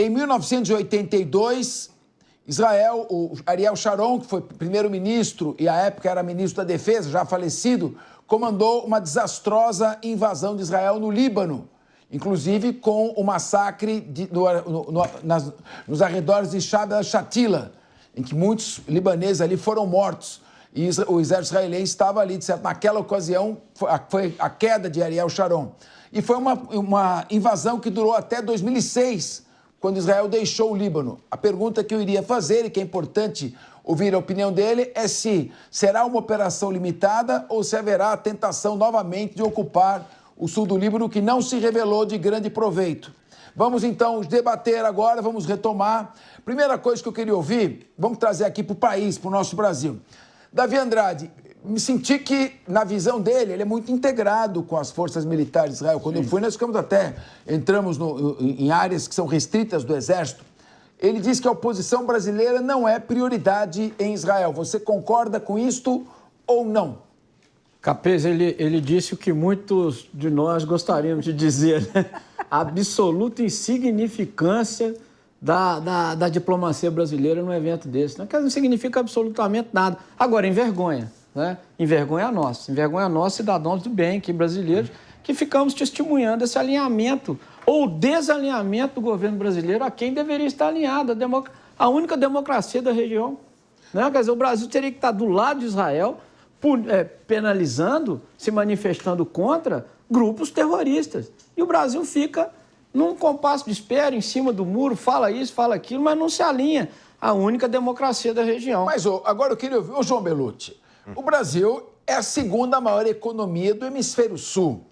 Em 1982, Israel, o Ariel Sharon, que foi primeiro-ministro e à época era ministro da Defesa, já falecido, comandou uma desastrosa invasão de Israel no Líbano, inclusive com o massacre nos arredores de Shab al-Shatila, em que muitos libaneses ali foram mortos. E o exército israelense estava ali, de certo, naquela ocasião, foi a queda de Ariel Sharon. E foi uma invasão que durou até 2006, quando Israel deixou o Líbano. A pergunta que eu iria fazer, e que é importante ouvir a opinião dele, é se será uma operação limitada ou se haverá a tentação novamente de ocupar o sul do Líbano, que não se revelou de grande proveito. Vamos então debater agora, vamos retomar. Primeira coisa que eu queria ouvir, vamos trazer aqui para o país, para o nosso Brasil. Davi Andrade, me senti que, na visão dele, ele é muito integrado com as forças militares de Israel. Quando eu fui, nós entramos em áreas que são restritas do Exército. Ele diz que a oposição brasileira não é prioridade em Israel. Você concorda com isto ou não? Capês, ele disse o que muitos de nós gostaríamos de dizer, né? A absoluta insignificância da diplomacia brasileira num evento desse, né? Que não significa absolutamente nada. Agora, envergonha, né? Envergonha a nós, cidadãos do bem aqui brasileiros, que ficamos testemunhando esse alinhamento ou desalinhamento do governo brasileiro a quem deveria estar alinhado, a única democracia da região, né? Quer dizer, o Brasil teria que estar do lado de Israel, penalizando, se manifestando contra grupos terroristas. E o Brasil fica num compasso de espera, em cima do muro, fala isso, fala aquilo, mas não se alinha à única democracia da região. Mas agora eu queria ouvir, João Belutti, o Brasil é a segunda maior economia do hemisfério sul.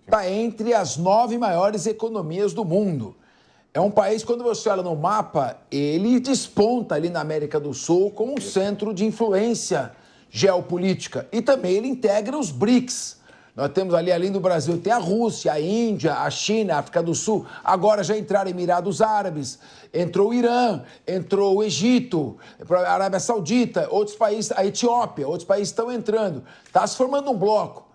Está entre as 9 maiores economias do mundo. É um país, quando você olha no mapa, ele desponta ali na América do Sul como um centro de influência geopolítica. E também ele integra os BRICS. Nós temos ali, além do Brasil, tem a Rússia, a Índia, a China, a África do Sul. Agora já entraram Emirados Árabes, entrou o Irã, entrou o Egito, a Arábia Saudita, outros países, a Etiópia, outros países estão entrando. Está se formando um bloco.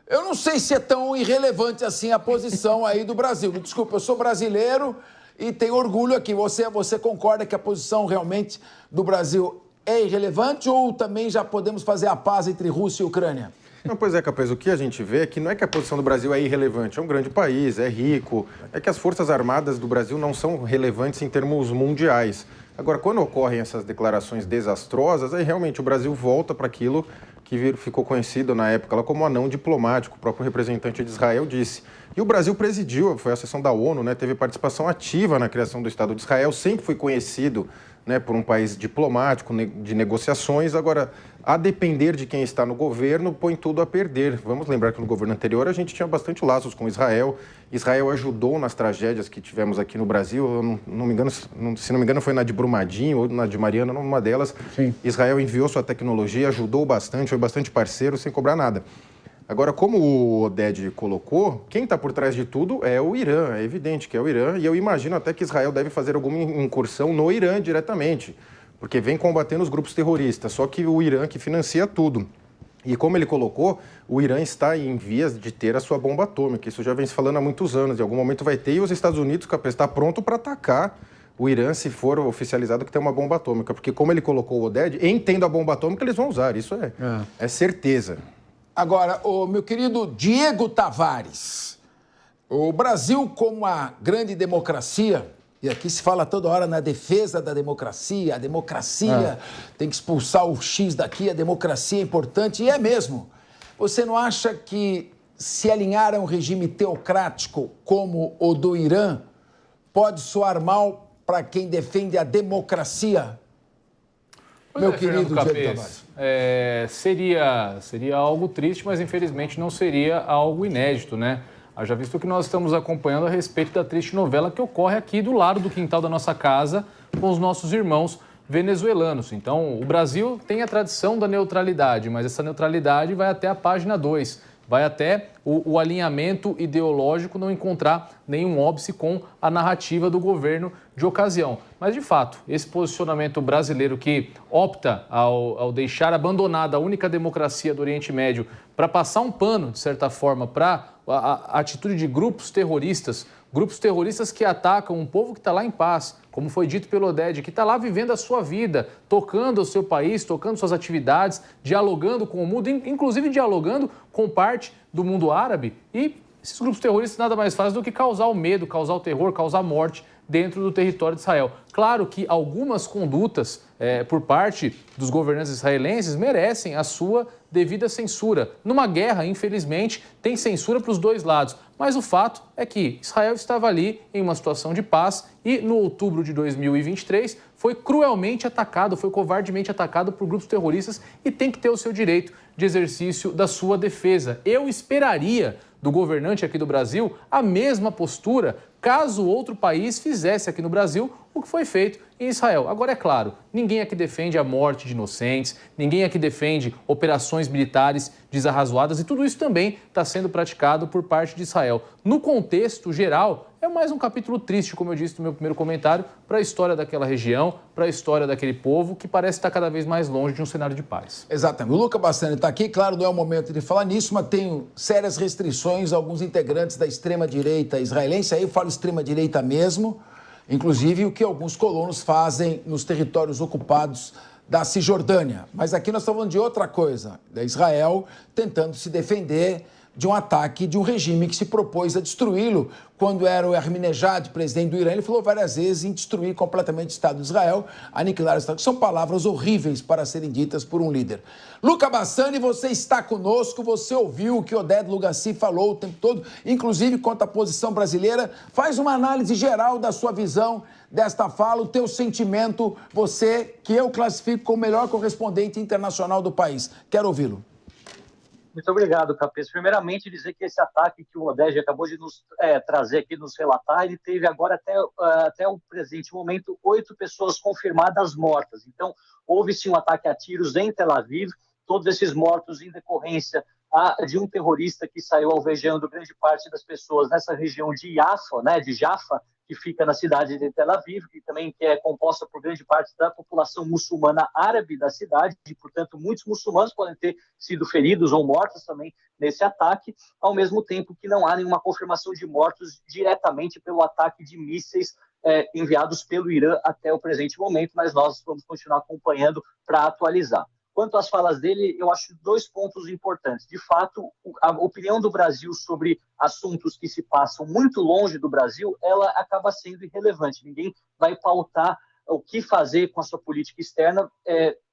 Eu não sei se é tão irrelevante assim a posição aí do Brasil. Me desculpa, eu sou brasileiro e tenho orgulho aqui. Você concorda que a posição realmente do Brasil é irrelevante ou também já podemos fazer a paz entre Rússia e Ucrânia? Não, pois é, Capês, o que a gente vê é que não é que a posição do Brasil é irrelevante, é um grande país, é rico, é que as Forças Armadas do Brasil não são relevantes em termos mundiais. Agora, quando ocorrem essas declarações desastrosas, aí realmente o Brasil volta para aquilo que ficou conhecido na época lá como anão diplomático, o próprio representante de Israel disse. E o Brasil presidiu, foi a sessão da ONU, né, teve participação ativa na criação do Estado de Israel, sempre foi conhecido, né, por um país diplomático, de negociações. Agora, a depender de quem está no governo, põe tudo a perder. Vamos lembrar que no governo anterior a gente tinha bastante laços com Israel. Israel ajudou nas tragédias que tivemos aqui no Brasil. Eu não me engano, se não me engano, foi na de Brumadinho ou na de Mariana, numa delas. Sim. Israel enviou sua tecnologia, ajudou bastante, foi bastante parceiro, sem cobrar nada. Agora, como o Oded colocou, quem está por trás de tudo é o Irã, é evidente que é o Irã, e eu imagino até que Israel deve fazer alguma incursão no Irã diretamente, porque vem combatendo os grupos terroristas, só que o Irã que financia tudo. E como ele colocou, o Irã está em vias de ter a sua bomba atômica, isso já vem se falando há muitos anos, em algum momento vai ter, e os Estados Unidos está pronto para atacar o Irã se for oficializado que tem uma bomba atômica, porque como ele colocou o Oded, entendo a bomba atômica, eles vão usar, isso é certeza. Agora, o meu querido Diego Tavares, o Brasil como a grande democracia, e aqui se fala toda hora na defesa da democracia, a democracia tem que expulsar o X daqui, a democracia é importante, e é mesmo. Você não acha que se alinhar a um regime teocrático como o do Irã pode soar mal para quem defende a democracia? Meu querido Diego Tavares. Seria algo triste, mas infelizmente não seria algo inédito, né? Haja visto que nós estamos acompanhando a respeito da triste novela que ocorre aqui do lado do quintal da nossa casa com os nossos irmãos venezuelanos. Então, o Brasil tem a tradição da neutralidade, mas essa neutralidade vai até a página 2. Vai até o alinhamento ideológico não encontrar nenhum óbice com a narrativa do governo de ocasião. Mas, de fato, esse posicionamento brasileiro que opta ao deixar abandonada a única democracia do Oriente Médio para passar um pano, de certa forma, para a atitude de grupos terroristas Grupos terroristas que atacam um povo que está lá em paz, como foi dito pelo Oded, que está lá vivendo a sua vida, tocando o seu país, tocando suas atividades, dialogando com o mundo, inclusive dialogando com parte do mundo árabe. E esses grupos terroristas nada mais fazem do que causar o medo, causar o terror, causar morte dentro do território de Israel. Claro que algumas condutas por parte dos governantes israelenses merecem a sua devida censura. Numa guerra, infelizmente, tem censura para os dois lados. Mas o fato é que Israel estava ali em uma situação de paz e no outubro de 2023 foi cruelmente atacado, foi covardemente atacado por grupos terroristas e tem que ter o seu direito de exercício da sua defesa. Eu esperaria do governante aqui do Brasil a mesma postura caso outro país fizesse aqui no Brasil o que foi feito em Israel. Agora, é claro, ninguém aqui defende a morte de inocentes, ninguém aqui defende operações militares desarrazoadas e tudo isso também está sendo praticado por parte de Israel. No contexto geral, é mais um capítulo triste, como eu disse no meu primeiro comentário, para a história daquela região, para a história daquele povo que parece estar cada vez mais longe de um cenário de paz. Exatamente. O Luca Bassani está aqui, claro, não é o momento de falar nisso, mas tem sérias restrições a alguns integrantes da extrema-direita israelense, aí eu falo extrema-direita mesmo, inclusive o que alguns colonos fazem nos territórios ocupados da Cisjordânia. Mas aqui nós estamos falando de outra coisa, da Israel tentando se defender de um ataque de um regime que se propôs a destruí-lo quando era o Ahmadinejad, presidente do Irã. Ele falou várias vezes em destruir completamente o Estado de Israel, aniquilar o Estado. São palavras horríveis para serem ditas por um líder. Luca Bassani, você está conosco, você ouviu o que Oded Lugaci falou o tempo todo, inclusive quanto à posição brasileira. Faz uma análise geral da sua visão desta fala, o teu sentimento, você que eu classifico como o melhor correspondente internacional do país. Quero ouvi-lo. Muito obrigado, Capês. Primeiramente, dizer que esse ataque que o Oded acabou de nos trazer aqui, nos relatar, ele teve agora até o presente momento 8 pessoas confirmadas mortas. Então, houve sim um ataque a tiros em Tel Aviv, todos esses mortos em decorrência de um terrorista que saiu alvejando grande parte das pessoas nessa região de Jaffa, que fica na cidade de Tel Aviv, que também é composta por grande parte da população muçulmana árabe da cidade, e, portanto, muitos muçulmanos podem ter sido feridos ou mortos também nesse ataque, ao mesmo tempo que não há nenhuma confirmação de mortos diretamente pelo ataque de mísseis enviados pelo Irã até o presente momento, mas nós vamos continuar acompanhando para atualizar. Quanto às falas dele, eu acho 2 pontos importantes. De fato, a opinião do Brasil sobre assuntos que se passam muito longe do Brasil, ela acaba sendo irrelevante. Ninguém vai pautar o que fazer com a sua política externa,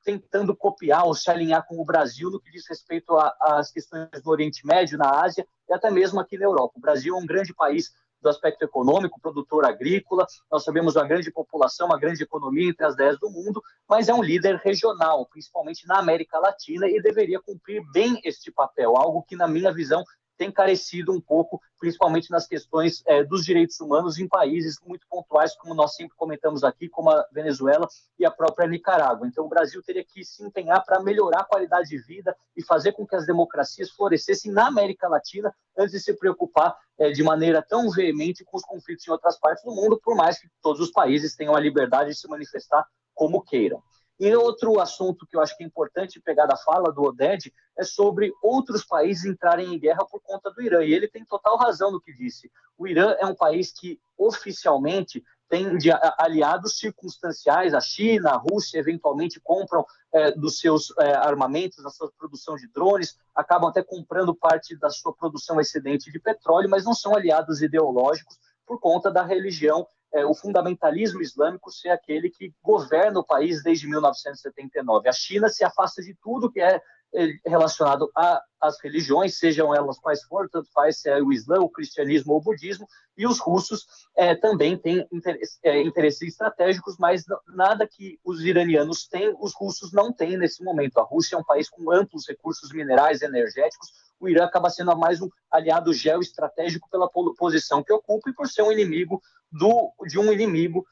tentando copiar ou se alinhar com o Brasil no que diz respeito às questões do Oriente Médio, na Ásia e até mesmo aqui na Europa. O Brasil é um grande país do aspecto econômico, produtor agrícola, nós sabemos uma grande população, uma grande economia entre as 10 do mundo, mas é um líder regional, principalmente na América Latina, e deveria cumprir bem este papel, algo que, na minha visão, tem carecido um pouco, principalmente nas questões dos direitos humanos em países muito pontuais, como nós sempre comentamos aqui, como a Venezuela e a própria Nicarágua. Então, o Brasil teria que se empenhar para melhorar a qualidade de vida e fazer com que as democracias florescessem na América Latina, antes de se preocupar de maneira tão veemente com os conflitos em outras partes do mundo, por mais que todos os países tenham a liberdade de se manifestar como queiram. E outro assunto que eu acho que é importante pegar da fala do Oded é sobre outros países entrarem em guerra por conta do Irã. E ele tem total razão no que disse. O Irã é um país que oficialmente tem de aliados circunstanciais. A China, a Rússia, eventualmente compram dos seus armamentos, da sua produção de drones, acabam até comprando parte da sua produção excedente de petróleo, mas não são aliados ideológicos por conta da religião, o fundamentalismo islâmico ser aquele que governa o país desde 1979. A China se afasta de tudo que é relacionado às religiões, sejam elas quais forem, tanto faz se é o Islã, o cristianismo ou o budismo, e os russos também têm interesses estratégicos, mas nada que os iranianos têm, os russos não têm nesse momento. A Rússia é um país com amplos recursos minerais, energéticos, o Irã acaba sendo mais um aliado geoestratégico pela posição que ocupa e por ser um inimigo de um inimigo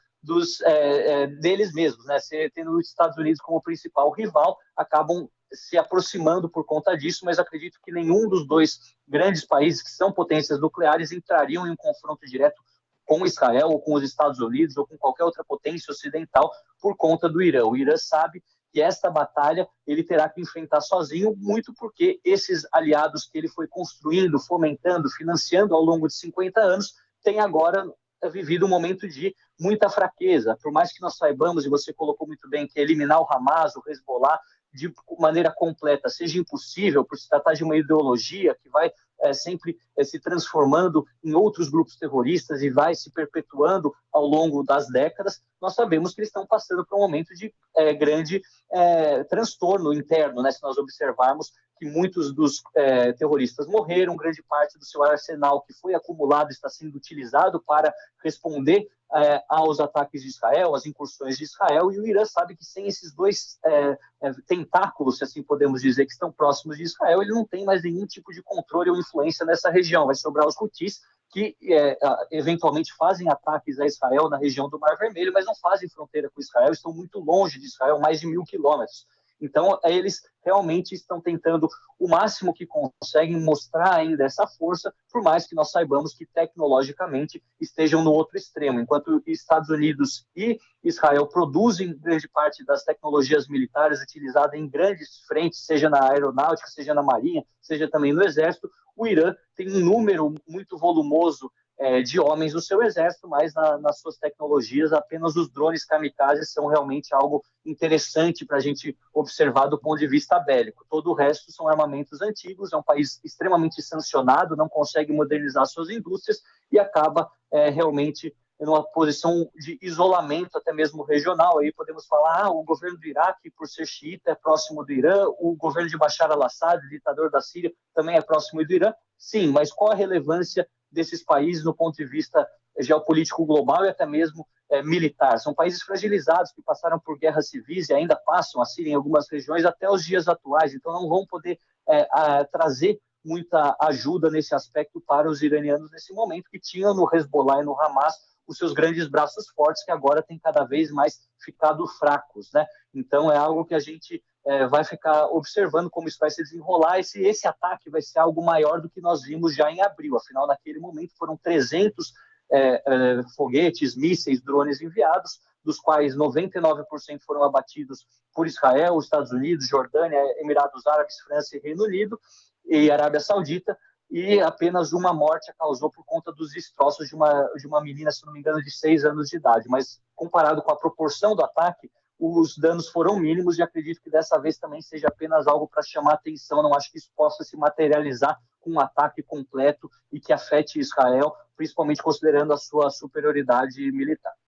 deles mesmos, né? Tendo os Estados Unidos como principal rival, acabam se aproximando por conta disso, mas acredito que nenhum dos 2 grandes países que são potências nucleares entrariam em um confronto direto com Israel ou com os Estados Unidos ou com qualquer outra potência ocidental por conta do Irã. O Irã sabe que esta batalha ele terá que enfrentar sozinho, muito porque esses aliados que ele foi construindo, fomentando, financiando ao longo de 50 anos, tem agora vivido um momento de muita fraqueza. Por mais que nós saibamos, e você colocou muito bem, que eliminar o Hamas, o Hezbollah, de maneira completa seja impossível, por se tratar de uma ideologia que vai sempre se transformando em outros grupos terroristas e vai se perpetuando ao longo das décadas, nós sabemos que eles estão passando por um momento de grande transtorno interno, né? Se nós observarmos que muitos dos terroristas morreram, grande parte do seu arsenal que foi acumulado está sendo utilizado para responder aos ataques de Israel, às incursões de Israel, e o Irã sabe que sem esses dois tentáculos, se assim podemos dizer, que estão próximos de Israel, ele não tem mais nenhum tipo de controle ou influência nessa região. Vai sobrar os Houthis, que eventualmente fazem ataques a Israel na região do Mar Vermelho, mas não fazem fronteira com Israel, estão muito longe de Israel, mais de 1.000 quilômetros. Então, eles realmente estão tentando o máximo que conseguem mostrar ainda essa força, por mais que nós saibamos que tecnologicamente estejam no outro extremo. Enquanto Estados Unidos e Israel produzem grande parte das tecnologias militares utilizadas em grandes frentes, seja na aeronáutica, seja na marinha, seja também no exército, o Irã tem um número muito volumoso de homens no seu exército, mas nas suas tecnologias apenas os drones kamikazes são realmente algo interessante para a gente observar do ponto de vista bélico. Todo o resto são armamentos antigos, é um país extremamente sancionado, não consegue modernizar suas indústrias e acaba realmente numa posição de isolamento, até mesmo regional. Aí podemos falar, o governo do Iraque, por ser xiita, é próximo do Irã, o governo de Bashar al-Assad, ditador da Síria, também é próximo do Irã. Sim, mas qual a relevância desses países no ponto de vista geopolítico global e até mesmo militar? São países fragilizados que passaram por guerras civis e ainda passam a Síria em algumas regiões até os dias atuais, então não vão poder trazer muita ajuda nesse aspecto para os iranianos nesse momento, que tinham no Hezbollah e no Hamas os seus grandes braços fortes, que agora têm cada vez mais ficado fracos, né? Então é algo que a gente vai ficar observando como isso vai se desenrolar. Esse ataque vai ser algo maior do que nós vimos já em abril. Afinal, naquele momento foram 300 foguetes, mísseis, drones enviados, dos quais 99% foram abatidos por Israel, Estados Unidos, Jordânia, Emirados Árabes, França e Reino Unido e Arábia Saudita, e apenas uma morte causou por conta dos destroços de uma menina, se não me engano, de 6 anos de idade. Mas comparado com a proporção do ataque, os danos foram mínimos e acredito que dessa vez também seja apenas algo para chamar atenção. Não acho que isso possa se materializar com um ataque completo e que afete Israel, principalmente considerando a sua superioridade militar.